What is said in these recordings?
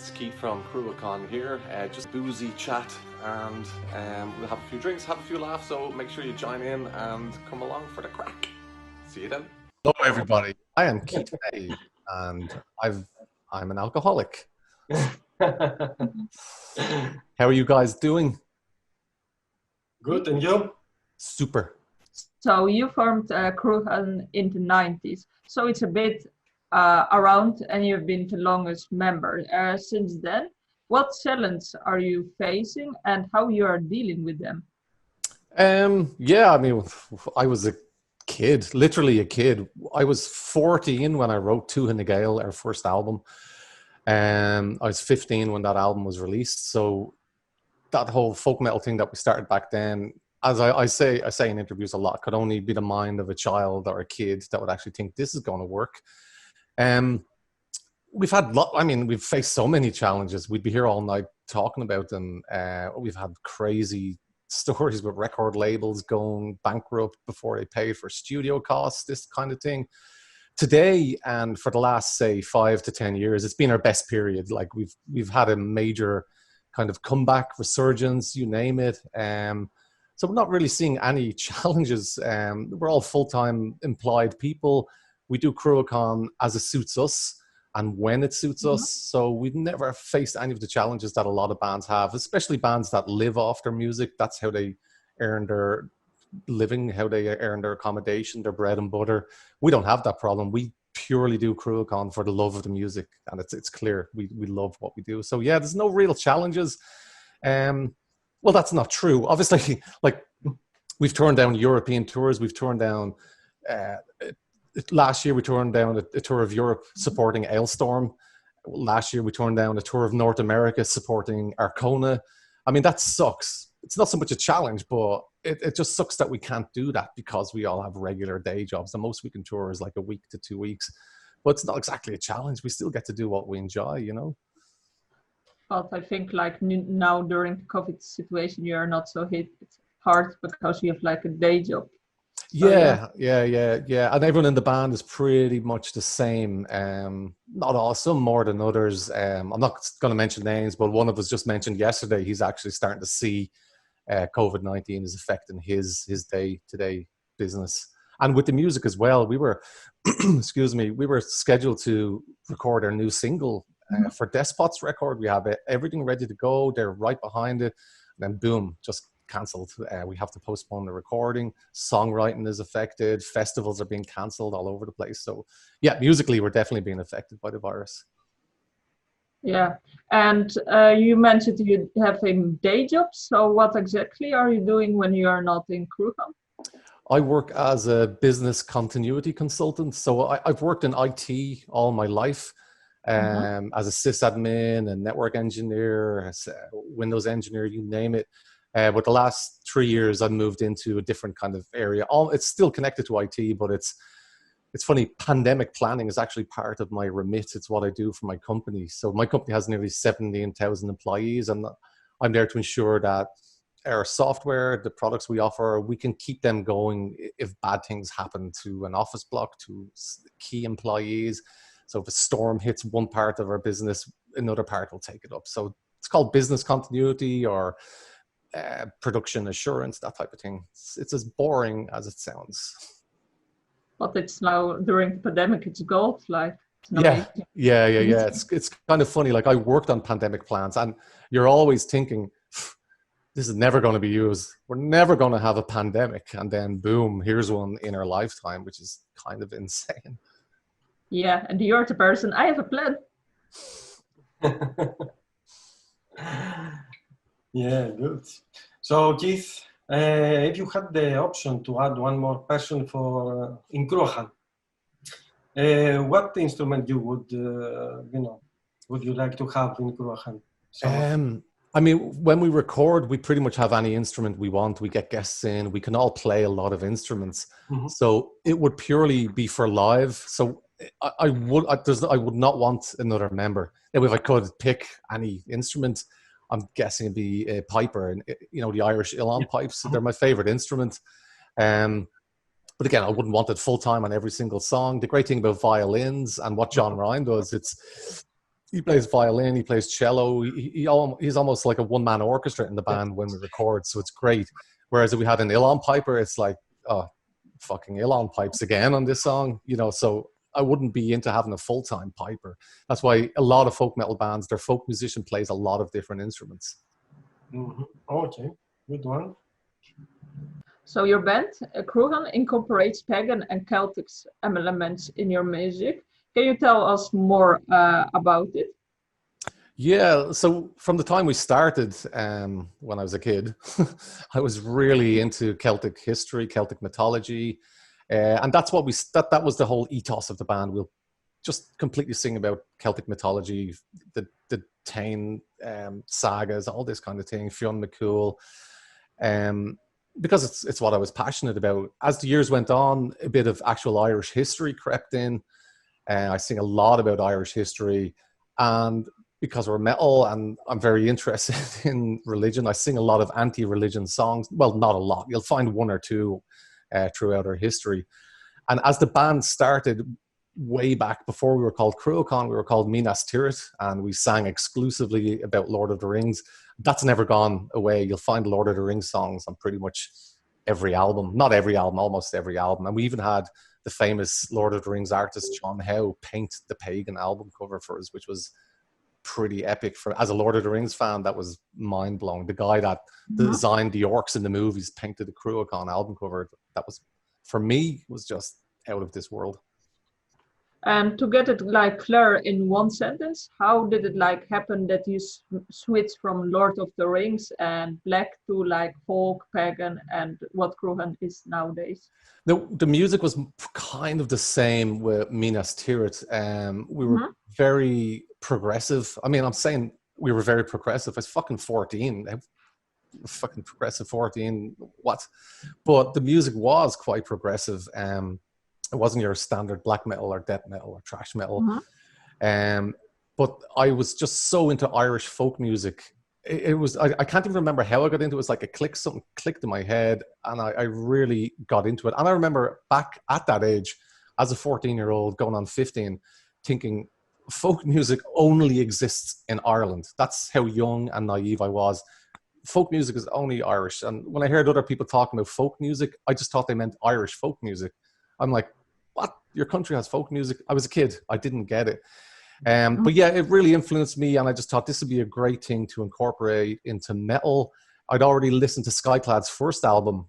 it's Keith from Cruachan here. Just boozy chat and we'll have a few drinks, have a few laughs, so make sure you join in and come along for the crack. See you then. Hello everybody, I am Keith Fay and I'm an alcoholic. How are you guys doing? Good, and you? Super. So you formed Cruachan in the 90s, so it's a bit around, and you've been the longest member since then. What challenges are you facing and how you are dealing with them? Yeah, I mean, I was a kid, literally a kid. I was 14 when I wrote Two in the Gale, our first album. I was 15 when that album was released. So that whole folk metal thing that we started back then, as I say in interviews a lot, could only be the mind of a child or a kid that would actually think this is going to work. We've faced so many challenges. We'd be here all night talking about them. We've had crazy stories with record labels going bankrupt before they paid for studio costs, this kind of thing. Today, and for the last, say, 5 to 10 years, it's been our best period. Like we've had a major kind of comeback, resurgence, you name it. So we're not really seeing any challenges. We're all full-time employed people. We do Cruachan as it suits us and when it suits us. So we've never faced any of the challenges that a lot of bands have, especially bands that live off their music. That's how they earn their living, how they earn their accommodation, their bread and butter. We don't have that problem. We purely do Cruachan for the love of the music, and it's clear we love what we do. So yeah, there's no real challenges. Well, that's not true. Obviously, like we've turned down European tours. We've turned down last year we turned down a tour of Europe supporting Ailstorm. Last year we turned down a tour of North America supporting Arcona. I mean, that sucks. It's not so much a challenge, but it just sucks that we can't do that because we all have regular day jobs. The most we can tour is like a week to 2 weeks. But it's not exactly a challenge. We still get to do what we enjoy, you know? But I think like now during the COVID situation, you are not so hit hard because you have like a day job. So, yeah. And everyone in the band is pretty much the same. Not all, some more than others. I'm not going to mention names, but one of us just mentioned yesterday, he's actually starting to see COVID-19 is affecting his day-to-day business. And with the music as well, we were, excuse me, we were scheduled to record our new single for Despot's record. We have everything ready to go. They're right behind it. And then boom, just cancelled. We have to postpone the recording. Songwriting is affected. Festivals are being cancelled all over the place. So yeah, musically, we're definitely being affected by the virus. Yeah, and you mentioned you have a day job. So what exactly are you doing when you are not in Cruachan? I work as a business continuity consultant. So I've worked in IT all my life. As a sysadmin, a network engineer, as a Windows engineer, you name it. But the last 3 years, I've moved into a different kind of area. It's still connected to IT, but it's funny. Pandemic planning is actually part of my remit. It's what I do for my company. So my company has nearly 17,000 employees, and I'm there to ensure that our software, the products we offer, we can keep them going if bad things happen to an office block, to key employees. So if a storm hits one part of our business, another part will take it up. So it's called business continuity or production assurance, that type of thing. It's as boring as it sounds. But it's now during the pandemic, it's gold. Like yeah. It's kind of funny. Like I worked on pandemic plans, and you're always thinking, this is never going to be used. We're never going to have a pandemic, and then boom, here's one in our lifetime, which is kind of insane. Yeah, and you're the person. I have a plan. Yeah, good. So Keith, if you had the option to add one more person for in Cruachan, what instrument you would would you like to have in Cruachan? I mean, when we record, we pretty much have any instrument we want. We get guests in. We can all play a lot of instruments. So it would purely be for live. So I would not want another member. If I could pick any instrument, I'm guessing it'd be a piper, and you know, the Irish uilleann pipes. They're my favorite instrument. But again, I wouldn't want it full time on every single song. The great thing about violins and what John Ryan does, He plays violin, he plays cello. He's almost like a one-man orchestra in the band when we record, so it's great. Whereas if we had an uilleann piper, it's like, oh, fucking uilleann pipes again on this song, you know. So I wouldn't be into having a full-time piper. That's why a lot of folk metal bands, their folk musician plays a lot of different instruments. Mm-hmm. Okay, good one. So your band, Cruachan, incorporates pagan and Celtic elements in your music. Can you tell us more about it? Yeah, so from the time we started, when I was a kid, I was really into Celtic history, Celtic mythology, and that's what that was the whole ethos of the band. We'll just completely sing about Celtic mythology, the Tain sagas, all this kind of thing, Fionn McCool, because it's what I was passionate about. As the years went on, a bit of actual Irish history crept in. I sing a lot about Irish history, and because we're metal and I'm very interested in religion, I sing a lot of anti-religion songs. Well, not a lot. You'll find one or two throughout our history. And as the band started way back before we were called Cruachan, we were called Minas Tirith, and we sang exclusively about Lord of the Rings. That's never gone away. You'll find Lord of the Rings songs on pretty much every album. Not every album, almost every album. And we even had the famous Lord of the Rings artist John Howe paint the Pagan album cover for us, which was pretty epic. As a Lord of the Rings fan, that was mind-blowing. The guy that designed the orcs in the movies painted the Cruachan album cover. That was, for me, was just out of this world. And to get it like clear in one sentence, how did it like happen that you switched from Lord of the Rings and black to like folk, pagan, and what Cruachan is nowadays? The music was kind of the same with Minas Tirith. We were very progressive. I mean, I'm saying we were very progressive. I was fucking 14. Fucking progressive 14. What? But the music was quite progressive. It wasn't your standard black metal or death metal or thrash metal. But I was just so into Irish folk music. It was, I can't even remember how I got into it. It was like something clicked in my head, and I really got into it. And I remember back at that age, as a 14-year-old going on 15, thinking folk music only exists in Ireland. That's how young and naive I was. Folk music is only Irish. And when I heard other people talking about folk music, I just thought they meant Irish folk music. I'm like, what? Your country has folk music? I was a kid. I didn't get it. But yeah, it really influenced me, and I just thought this would be a great thing to incorporate into metal. I'd already listened to Skyclad's first album,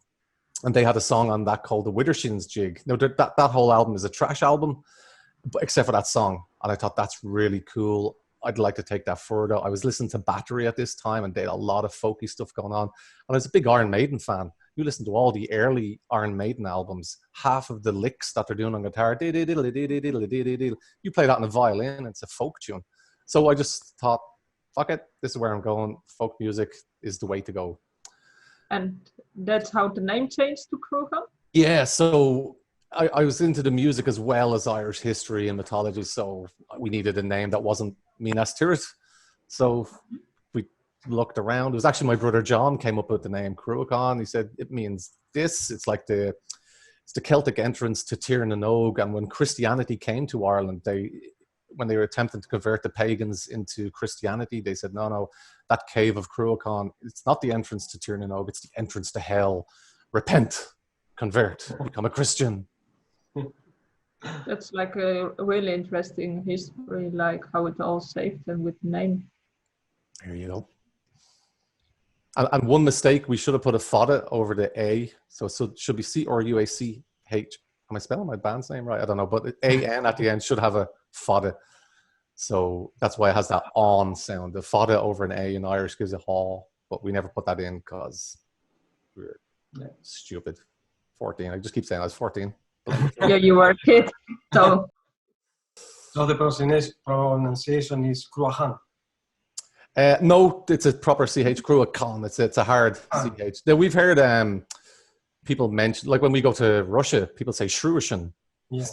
and they had a song on that called The Widdershins Jig. Now, that whole album is a thrash album, but except for that song. And I thought, that's really cool. I'd like to take that further. I was listening to Battery at this time, and they had a lot of folky stuff going on. And I was a big Iron Maiden fan. You listen to all the early Iron Maiden albums, half of the licks that they're doing on guitar, you play that on a violin, it's a folk tune. So I just thought, fuck it, this is where I'm going. Folk music is the way to go. And that's how the name changed to Cruachan? Yeah, so I was into the music as well as Irish history and mythology, so we needed a name that wasn't Minas Tirith. So we looked around. It was actually my brother John came up with the name Cruachan. He said it means this. It's like it's the Celtic entrance to Tir na Nog. And when Christianity came to Ireland, when they were attempting to convert the pagans into Christianity, they said, no, that cave of Cruachan, it's not the entrance to Tir na Nog, it's the entrance to hell. Repent, convert, become a Christian. That's like a really interesting history, like how it all saved and with name. There you go. And one mistake, we should have put a fada over the A. So it should be Cruach. Am I spelling my band's name right? I don't know, but AN at the end should have a fada. So that's why it has that on sound. The fada over an A in Irish gives a haw, but we never put that in because we were stupid. 14. I just keep saying I was 14. Yeah, you were a kid. So the pronunciation is Cruachan. No, it's a proper CH, Cruachan. It's a hard CH. Now, we've heard people mention, like when we go to Russia, people say Cruachan. Yeah.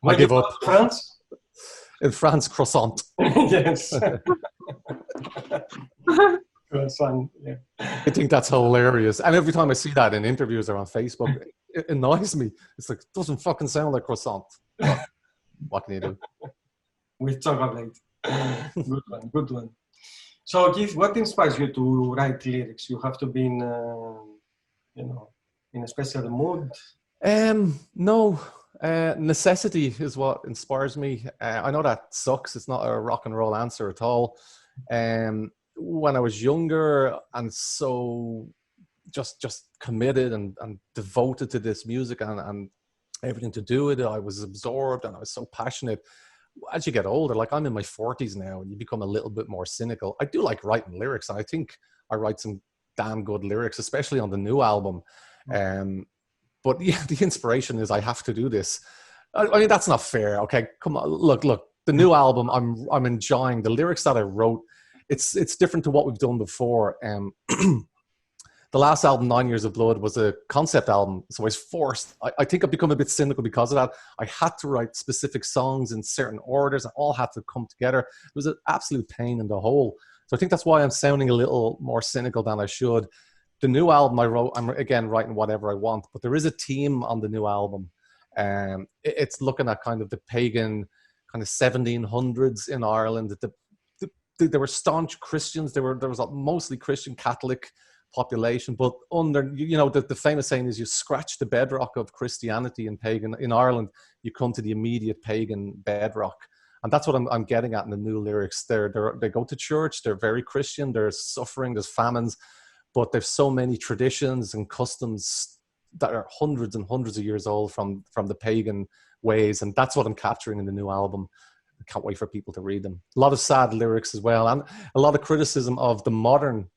I give up. France? In France, croissant. Yes. Croissant, yeah. I think that's hilarious. And every time I see that in interviews or on Facebook, it annoys me. It's like, it doesn't fucking sound like croissant. What can you do? With chocolate. Good one, good one. So, Keith, what inspires you to write lyrics? You have to be in, in a special mood. No, necessity is what inspires me. I know that sucks. It's not a rock and roll answer at all. When I was younger and so just committed and devoted to this music and everything to do with it, I was absorbed and I was so passionate. As you get older, like I'm in my 40s now, and you become a little bit more cynical. I do like writing lyrics, and I think I write some damn good lyrics, especially on the new album. But yeah, the inspiration is I have to do this. I mean, that's not fair. Okay, come on, look. The new album, I'm enjoying the lyrics that I wrote. It's different to what we've done before. The last album, 9 Years of Blood, was a concept album, so I was forced. I think I've become a bit cynical because of that. I had to write specific songs in certain orders, and all had to come together. It was an absolute pain in the hole. So I think that's why I'm sounding a little more cynical than I should. The new album I wrote, I'm again writing whatever I want, but there is a theme on the new album. It's looking at kind of the pagan kind of 1700s in Ireland. There were staunch Christians. There was a mostly Christian Catholic population, but under, the famous saying is, you scratch the bedrock of Christianity and pagan in Ireland, you come to the immediate pagan bedrock. And that's what I'm getting at in the new lyrics. They go to church, they're very Christian, there's suffering, there's famines, but there's so many traditions and customs that are hundreds and hundreds of years old from the pagan ways. And that's what I'm capturing in the new album. I can't wait for people to read them. A lot of sad lyrics as well, and a lot of criticism of the modern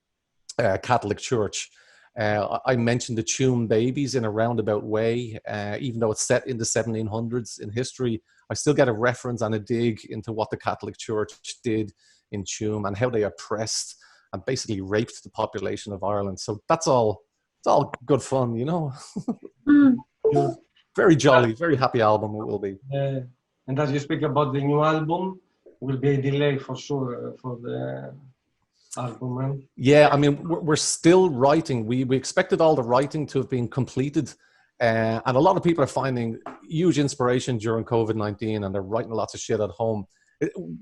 Catholic Church. I mentioned the Tuam babies in a roundabout way. Even though it's set in the 1700s in history, I still get a reference and a dig into what the Catholic Church did in Tuam and how they oppressed and basically raped the population of Ireland. So it's all good fun, Very jolly, very happy album it will be. And as you speak about the new album, will be a delay for sure for the album, man. Yeah, I mean, we're still writing. We expected all the writing to have been completed. And a lot of people are finding huge inspiration during COVID-19, and they're writing lots of shit at home.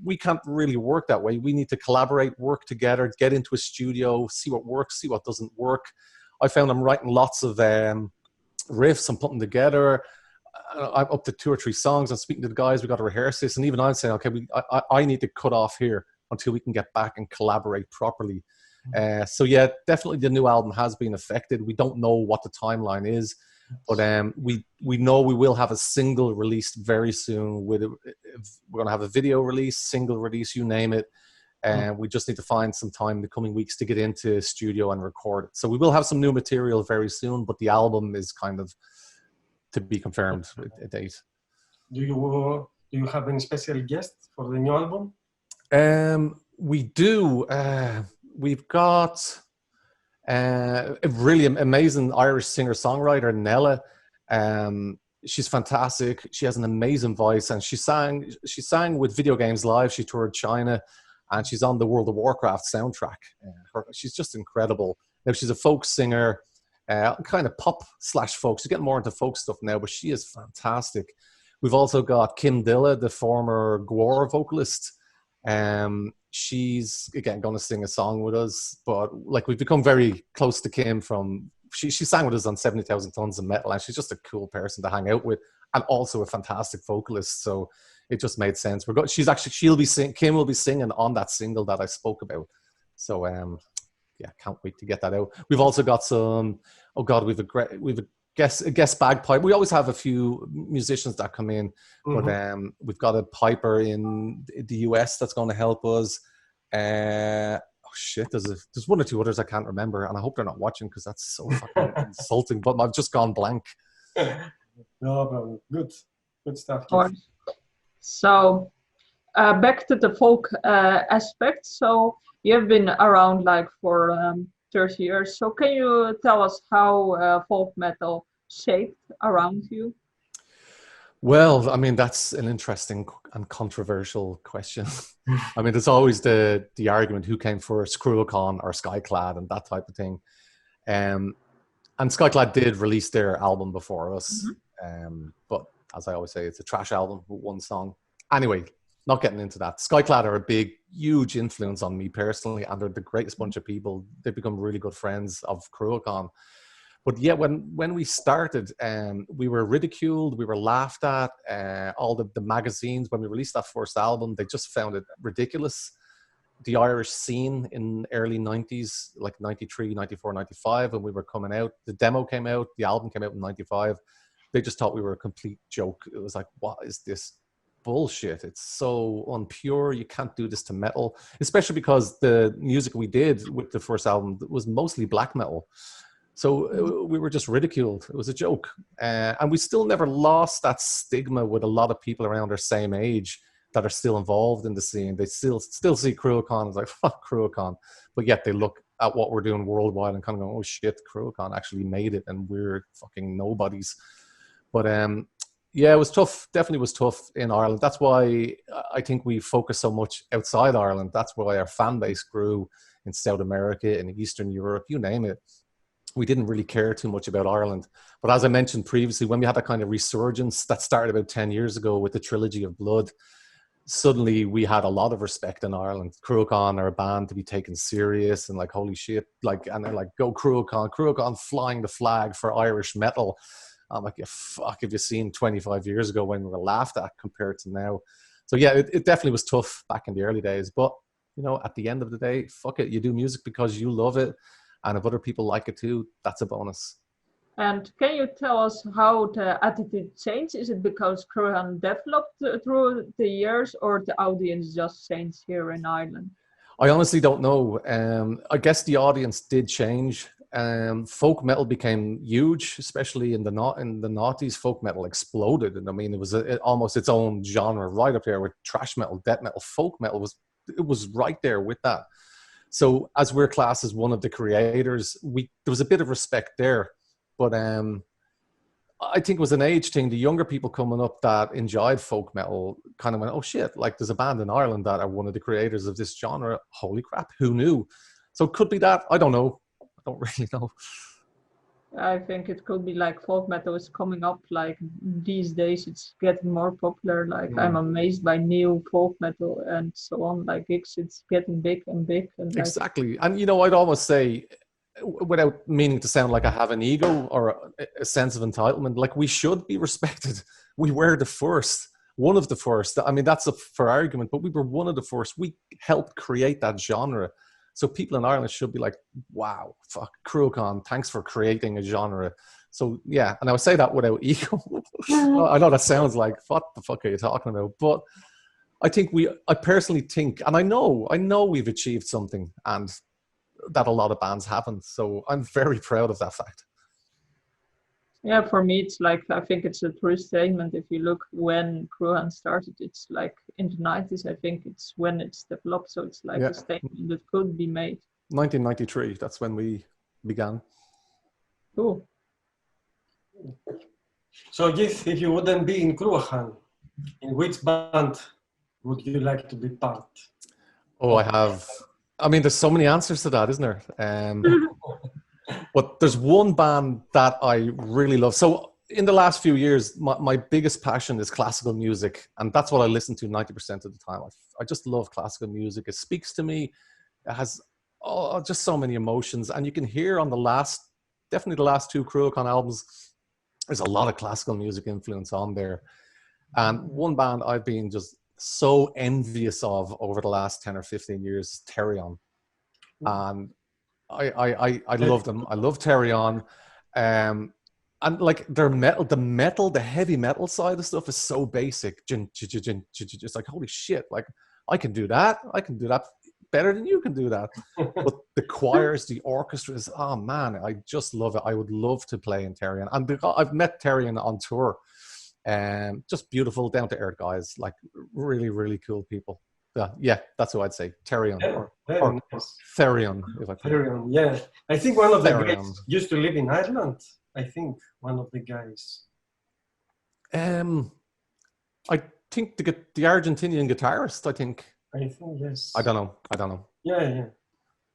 We can't really work that way. We need to collaborate, work together, get into a studio, see what works, see what doesn't work. I found I'm writing lots of riffs and putting together. I'm up to 2 or 3 songs. I'm speaking to the guys. We got to rehearse this, and even I'm saying, okay, I need to cut off here until we can get back and collaborate properly. So yeah, definitely the new album has been affected. We don't know what the timeline is, but we know we will have a single released very soon. We're going to have a video release, single release, you name it. And we just need to find some time in the coming weeks to get into studio and record it. So we will have some new material very soon, but the album is kind of to be confirmed with a date. Do you have any special guests for the new album? We do. We've got a really amazing Irish singer-songwriter, Nella. She's fantastic. She has an amazing voice, and she sang with Video Games Live. She toured China, and she's on the World of Warcraft soundtrack. She's just incredible. Now, she's a folk singer, kind of pop/folk. She's getting more into folk stuff now, but she is fantastic. We've also got Kim Dilla, the former Gwar vocalist. She's again going to sing a song with us, but like we've become very close to Kim from she sang with us on 70,000 Tons of Metal, and she's just a cool person to hang out with, and also a fantastic vocalist. So it just made sense. Kim will be singing on that single that I spoke about. So yeah, can't wait to get that out. We've also got some. Oh God, we've a guest bagpipe. We always have a few musicians that come in, but we've got a piper in the US that's going to help us. Oh shit, there's 1 or 2 others I can't remember, and I hope they're not watching because that's so fucking insulting. But I've just gone blank. No problem. Good stuff. So back to the folk aspect. So you have been around like for 30 years. So can you tell us how folk metal shaped around you? Well, I mean, that's an interesting and controversial question. I mean, there's always the argument who came first, Cruachan or Skyclad and that type of thing. And Skyclad did release their album before us. But as I always say, it's a trash album with 1 song. Anyway, not getting into that. Skyclad are a big, huge influence on me personally, and they're the greatest bunch of people. They've become really good friends of Cruachan. But yeah, when we started, we were ridiculed, we were laughed at. All the magazines, when we released that first album, they just found it ridiculous. The Irish scene in early 90s, like 93, 94, 95, when we were coming out, the demo came out, the album came out in 95. They just thought we were a complete joke. It was like, what is this bullshit? It's so unpure. You can't do this to metal, especially because the music we did with the first album was mostly black metal. So we were just ridiculed. It was a joke. And we still never lost that stigma with a lot of people around our same age that are still involved in the scene. They still see Cruachan as like, fuck Cruachan. But yet they look at what we're doing worldwide and kind of go, oh shit, Cruachan actually made it and we're fucking nobodies. But yeah, it was tough. Definitely was tough in Ireland. That's why I think we focus so much outside Ireland. That's why our fan base grew in South America, in Eastern Europe, you name it. We didn't really care too much about Ireland. But as I mentioned previously, when we had that kind of resurgence that started about 10 years ago with the Trilogy of Blood, suddenly we had a lot of respect in Ireland. Cruachan are a band to be taken serious and like, holy shit, like, and they're like, go Cruachan flying the flag for Irish metal. I'm like, yeah, fuck, have you seen 25 years ago when we were laughed at compared to now? So yeah, it definitely was tough back in the early days. But, you know, at the end of the day, fuck it. You do music because you love it. And if other people like it too, that's a bonus. And can you tell us how the attitude changed? Is it because Cruachan developed through the years, or the audience just changed here in Ireland? I honestly don't know. I guess the audience did change. Folk metal became huge, especially in the noughties. Folk metal exploded, and I mean, it was almost its own genre, right up there with thrash metal, death metal. Folk metal was right there with that. So as we're classed as one of the creators, there was a bit of respect there. But I think it was an age thing. The younger people coming up that enjoyed folk metal kind of went, oh shit, like there's a band in Ireland that are one of the creators of this genre. Holy crap, who knew? So it could be that. I don't know. I don't really know. I think it could be like folk metal is coming up, like these days it's getting more popular. Like I'm amazed by new folk metal and so on. Like it's getting big and big. And exactly. And you know, I'd almost say, without meaning to sound like I have an ego or a sense of entitlement, like we should be respected. We were the first, one of the first. I mean, that's up for argument, but we were one of the first. We helped create that genre. So people in Ireland should be like, wow, fuck, Cruachan, thanks for creating a genre. So yeah, and I would say that without ego. I know that sounds like, what the fuck are you talking about? But I personally think, and I know we've achieved something, and that a lot of bands haven't. So I'm very proud of that fact. Yeah, for me, it's like, I think it's a true statement. If you look when Cruachan started, it's like in the 90s, I think it's when it's developed. So it's like a statement that could be made. 1993, that's when we began. Cool. So Keith, if you wouldn't be in Cruachan, in which band would you like to be part? Oh, I mean, there's so many answers to that, isn't there? But there's one band that I really love. So in the last few years, my biggest passion is classical music. And that's what I listen to 90% of the time. I just love classical music. It speaks to me. It has just so many emotions. And you can hear on definitely the last two Cruachan albums, there's a lot of classical music influence on there. And one band I've been just so envious of over the last 10 or 15 years is Terion. And I love them. I love Terion. And like their metal, the heavy metal side of stuff is so basic. It's like, holy shit, like I can do that. I can do that better than you can do that. But the choirs, the orchestras, oh man, I just love it. I would love to play in Terion. And I've met Terion on tour. Just beautiful, down to earth guys, like really, really cool people. Yeah, that's what I'd say. Terion or Therion. Therion, yeah. I think one of the guys used to live in Ireland. I think one of the guys. I think the Argentinian guitarist. I think yes. I don't know. Yeah.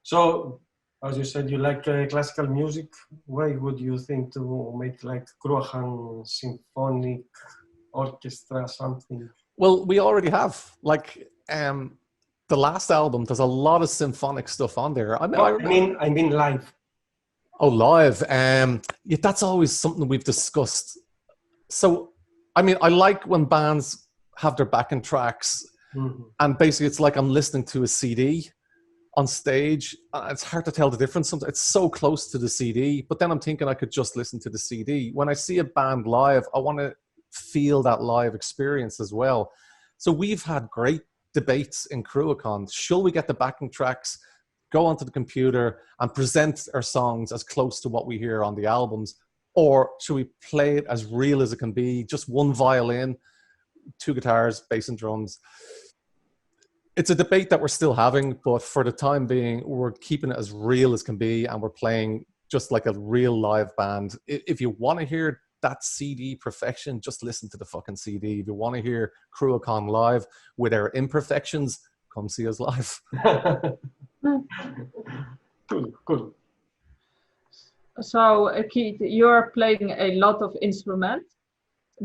So, as you said, you like classical music. Why would you think to make like Cruachan symphonic orchestra something? Well, we already have. Like, the last album, there's a lot of symphonic stuff on there. I mean live. Oh, live. Yeah, that's always something we've discussed. So, I mean, I like when bands have their backing tracks, and basically it's like I'm listening to a CD on stage. It's hard to tell the difference. It's so close to the CD, but then I'm thinking I could just listen to the CD. When I see a band live, I want to feel that live experience as well. So we've had great debates in Cruachan. Shall we get the backing tracks, go onto the computer and present our songs as close to what we hear on the albums? Or should we play it as real as it can be? Just one violin, two guitars, bass and drums. It's a debate that we're still having, but for the time being, we're keeping it as real as can be, and we're playing just like a real live band. If you want to hear that CD perfection, just listen to the fucking CD. If you want to hear Cruachan live with our imperfections, come see us live. Cool. So, Keith, you're playing a lot of instruments: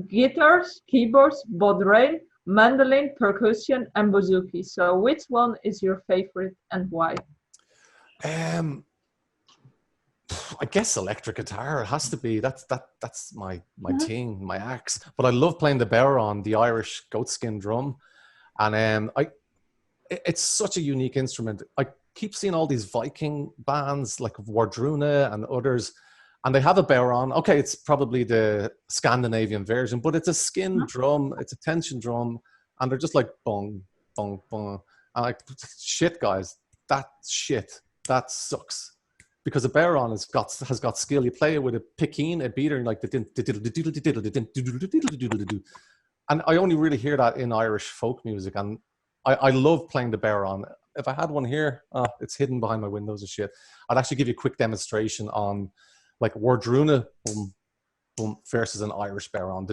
guitars, keyboards, bodhran, mandolin, percussion, and bouzouki. So which one is your favorite and why? I guess electric guitar. It has to be. That's my thing, my axe. But I love playing the bodhran, the Irish goatskin drum, and it's such a unique instrument. I keep seeing all these Viking bands like Wardruna and others, and they have a bodhran. Okay, it's probably the Scandinavian version, but it's a skin drum, it's a tension drum, and they're just like bong, bong, bong. And like, shit, guys, that sucks. Because a bodhran has got skill. You play it with a picking, a beater, and like and I only really hear that in Irish folk music, and I love playing the bodhran. If I had one here, it's hidden behind my windows and shit. I'd actually give you a quick demonstration on like Wardruna boom, boom, versus an Irish bodhran.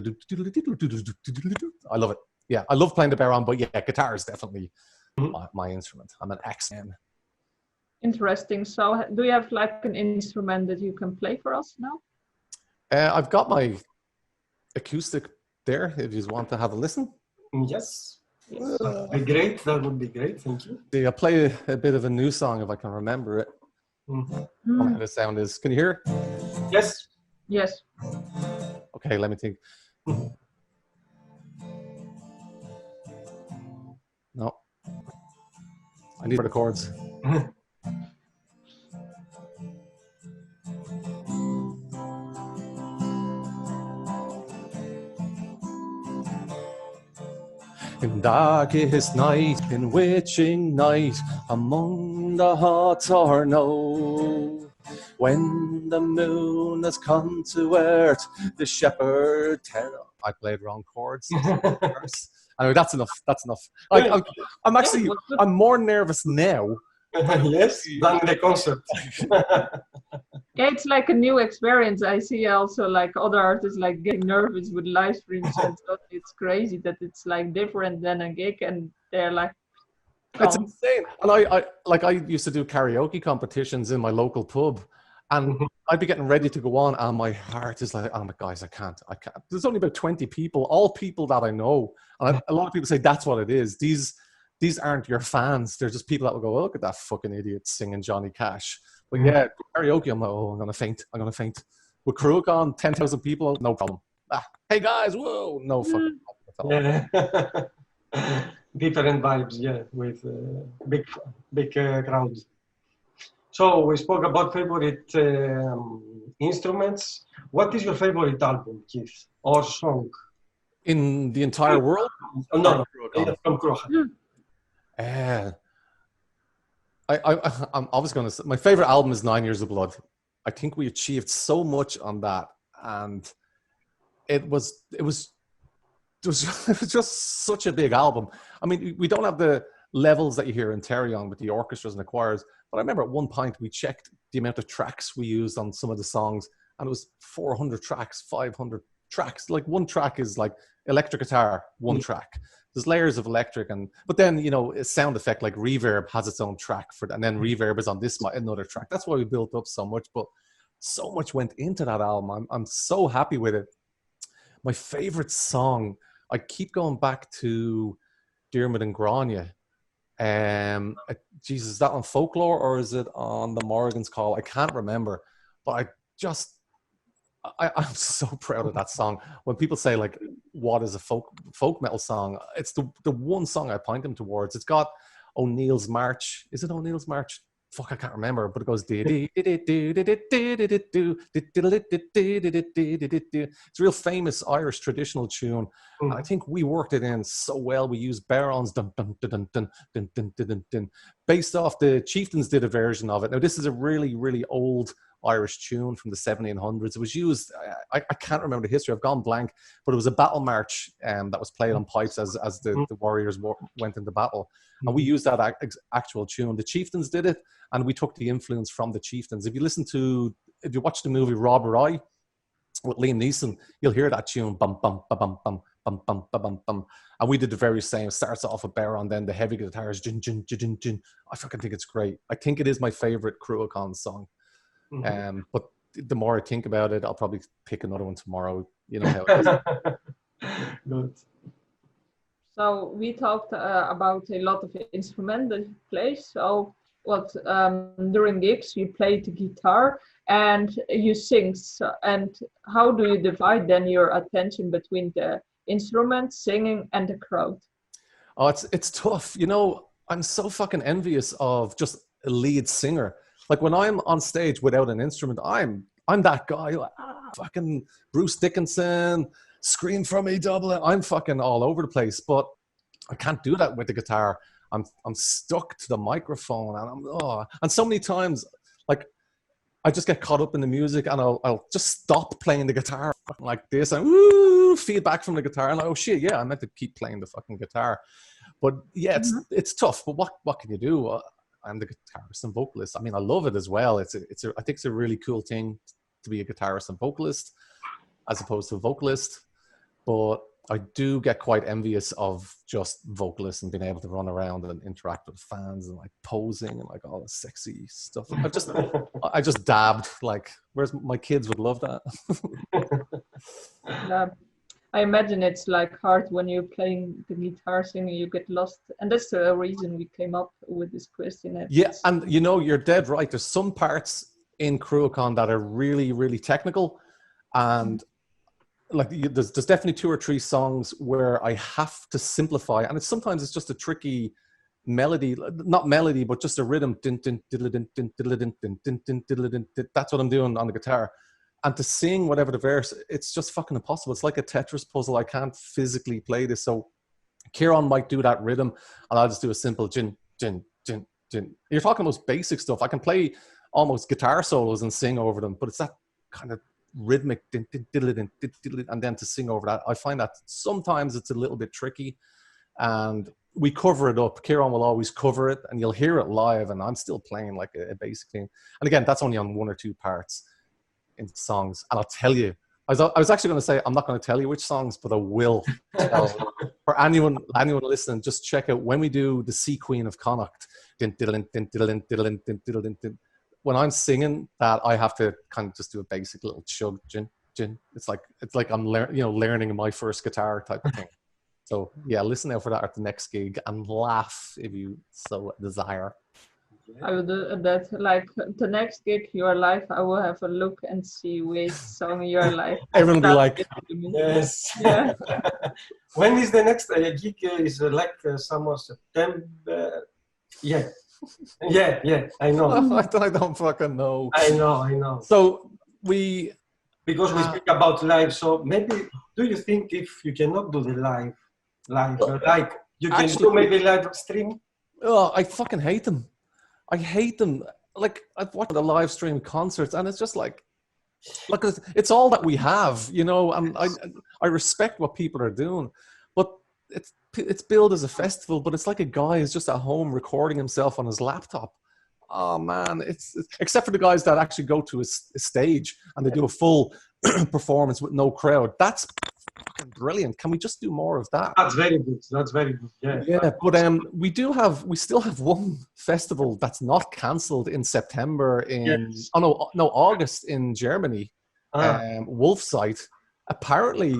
I love it. Yeah, I love playing the bodhran, but yeah, guitar is definitely my instrument. I'm an X-Man. Interesting. So do you have like an instrument that you can play for us now? I've got my acoustic there, if you want to have a listen. Yes. Great. That would be great. Thank you. Yeah, I'll play a bit of a new song if I can remember it. How the sound is. Can you hear? Yes. Yes. Okay, let me think. No. I need the chords. In darkest night, in witching night, among the hot torno, when the moon has come to earth, the shepherd I played wrong chords. Anyway, that's enough. That's enough. I'm more nervous now. Yes, than the concert. Yeah, it's like a new experience. I see also like other artists like getting nervous with live streams and stuff. It's crazy that it's like different than a gig, and they're like, it's insane. And I used to do karaoke competitions in my local pub, and I'd be getting ready to go on, and my heart is like, oh my guys, I can't. There's only about 20 people, all people that I know, and a lot of people say that's what it is. These aren't your fans. They're just people that will go, oh, look at that fucking idiot singing Johnny Cash. But yeah, karaoke, I'm like, oh, I'm going to faint. With Cruachan, 10,000 people, no problem. Hey guys, whoa, no fucking problem at all. Yeah. Different vibes, yeah, with big crowds. So we spoke about favorite instruments. What is your favorite album, Keith, or song? In the entire world? No, from Cruachan. I'm always going to say my favorite album is 9 Years of Blood. I think we achieved so much on that, and it was just such a big album. I mean, we don't have the levels that you hear in Terion with the orchestras and the choirs, but I remember at one point we checked the amount of tracks we used on some of the songs, and it was 400 tracks, 500 tracks. Like one track is like electric guitar, one track. There's layers of electric, but then, you know, a sound effect like reverb has its own track for that, and then reverb is on this another track. That's why we built up so much, but so much went into that album. I'm so happy with it. My favorite song I keep going back to Diarmid and Grania. Jesus, is that on Folklore or is it on the Morgan's Call? I can't remember, but I'm so proud of that song. When people say like, what is a folk metal song? It's the one song I point them towards. It's got O'Neill's March. Is it O'Neill's March? Fuck, I can't remember, but it goes. It's a real famous Irish traditional tune. And I think we worked it in so well. We used barons, dun, dun, dun, dun, dun, dun, dun, dun, dun, dun. Based off the Chieftains did a version of it. Now this is a really, really old Irish tune from the 1700s. It was used. I can't remember the history. I've gone blank, but it was a battle march that was played on pipes as the warriors went into battle. And we used that actual tune. The Chieftains did it, and we took the influence from the Chieftains. If you watch the movie Robber Eye with Liam Neeson, you'll hear that tune, bum bum ba bum bum bum bum ba bum bum. And we did the very same. It starts off with baron, then the heavy guitars, jin jin jin jin jin. I fucking think it's great. I think it is my favorite Cruachan song. But the more I think about it, I'll probably pick another one tomorrow. You know how it is. Good. So we talked about a lot of instruments that you play. So during gigs you play the guitar and you sing. And how do you divide then your attention between the instrument, singing, and the crowd? Oh, it's tough. You know, I'm so fucking envious of just a lead singer. Like when I'm on stage without an instrument, I'm that guy. Like, fucking Bruce Dickinson, Scream for Me, Dublin. I'm fucking all over the place, but I can't do that with the guitar. I'm stuck to the microphone, and and so many times, like I just get caught up in the music, and I'll just stop playing the guitar like this, and feedback from the guitar, and like, oh shit, yeah, I meant to keep playing the fucking guitar. But yeah, it's tough. But what can you do? I'm the guitarist and vocalist. I mean, I love it as well. I think it's a really cool thing to be a guitarist and vocalist as opposed to a vocalist. But I do get quite envious of just vocalists and being able to run around and interact with fans and like posing and like all the sexy stuff. I just dabbed. Like, where's my kids would love that. I imagine it's like hard when you're playing the guitar, singing, you get lost. And that's the reason we came up with this question. Yeah, and you know, you're dead right. There's some parts in Cruachan that are really, really technical. And like there's definitely 2 or 3 songs where I have to simplify. And sometimes it's just a tricky melody, not melody, but just a rhythm. That's what I'm doing on the guitar. And to sing whatever the verse, it's just fucking impossible. It's like a Tetris puzzle. I can't physically play this. So Kieran might do that rhythm, and I'll just do a simple jin, jin, jin, jin. You're talking most basic stuff. I can play almost guitar solos and sing over them, but it's that kind of rhythmic, and then to sing over that. I find that sometimes it's a little bit tricky, and we cover it up. Kieran will always cover it, and you'll hear it live, and I'm still playing like a basic thing. And again, that's only on 1 or 2 parts in songs. And I'll tell you, I was actually going to say I'm not going to tell you which songs, but I will tell. For anyone listening, just check out when we do the Sea Queen of Connacht. When I'm singing that, I have to kind of just do a basic little chug, jin, jin. It's like I'm learning my first guitar type of thing. So yeah, listen out for that at the next gig and laugh if you so desire. I will do that. Like the next gig you are live, I will have a look and see which song you are live. Everyone will be like, yes. Yeah. When is the next gig? Is like summer, September? Yeah. Yeah. I know. I don't fucking know. I know. So because we speak about live, so maybe do you think if you cannot do the live, like you can do maybe live stream? Oh, I fucking hate them. I hate them. Like I've watched the live stream concerts, and it's just like it's all that we have, you know. And I respect what people are doing, but it's billed as a festival, but it's like a guy who's just at home recording himself on his laptop. Oh man, it's except for the guys that actually go to a stage and they do a full performance with no crowd. That's fucking brilliant. Can we just do more of that? That's very good. Yeah. But we still have one festival that's not cancelled in September August in Germany. Wolfsight. Apparently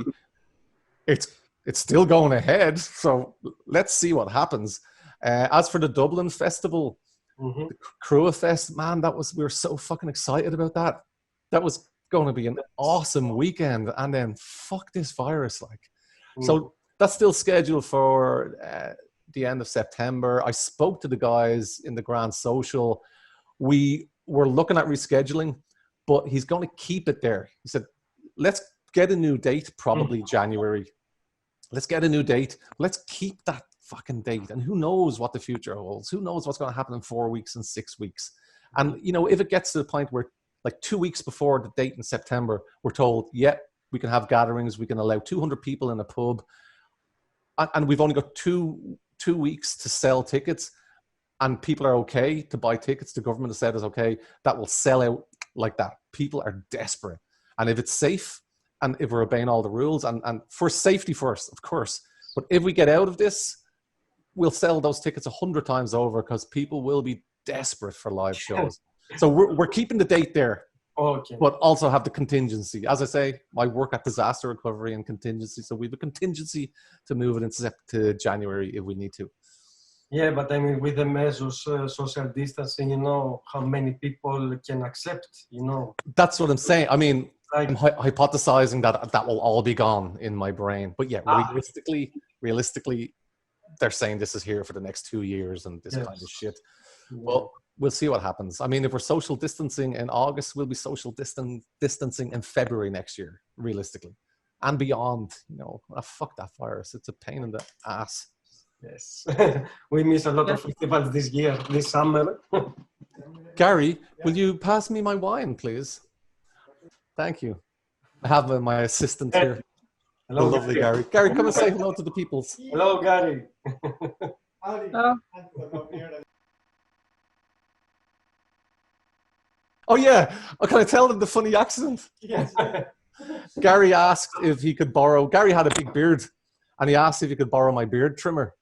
it's it's still going ahead. So let's see what happens. As for the Dublin festival, the Cruachan, man, we were so fucking excited about that. That was going to be an awesome weekend, and then fuck this virus, like. So that's still scheduled for the end of September. I spoke to the guys in the Grand Social. We were looking at rescheduling, but he's going to keep it there. He said, let's get a new date, probably January. Let's get a new date. Let's keep that fucking date. And who knows what the future holds? Who knows what's going to happen in 4 weeks and 6 weeks? And, you know, if it gets to the point where like 2 weeks before the date in September, we're told, yeah, we can have gatherings. We can allow 200 people in a pub. And we've only got two weeks to sell tickets. And people are okay to buy tickets. The government has said it's okay. That will sell out like that. People are desperate. And if it's safe, and if we're obeying all the rules, and for safety first, of course. But if we get out of this, we'll sell those tickets 100 times over because people will be desperate for live shows. So we're keeping the date there, but also have the contingency. As I say, I work at disaster recovery and contingency, so we have a contingency to move it into January if we need to. Yeah, but I mean, with the measures, social distancing, you know, how many people can accept, you know. That's what I'm saying. I mean, I'm hypothesizing that will all be gone in my brain. But yeah, realistically, they're saying this is here for the next 2 years and this kind of shit. Well, we'll see what happens. I mean, if we're social distancing in August, we'll be social distancing in February next year, realistically. And beyond, you know, fuck that virus. It's a pain in the ass. Yes. We miss a lot of festivals this summer. Gary, will you pass me my wine, please? Thank you. I have my assistant here. Hello, the lovely Gary. Gary, come and say hello to the peoples. Hello, Gary. Hello. Oh yeah, can I tell them the funny accident? Yes. Gary asked if he could borrow, Gary had a big beard, and he asked if he could borrow my beard trimmer.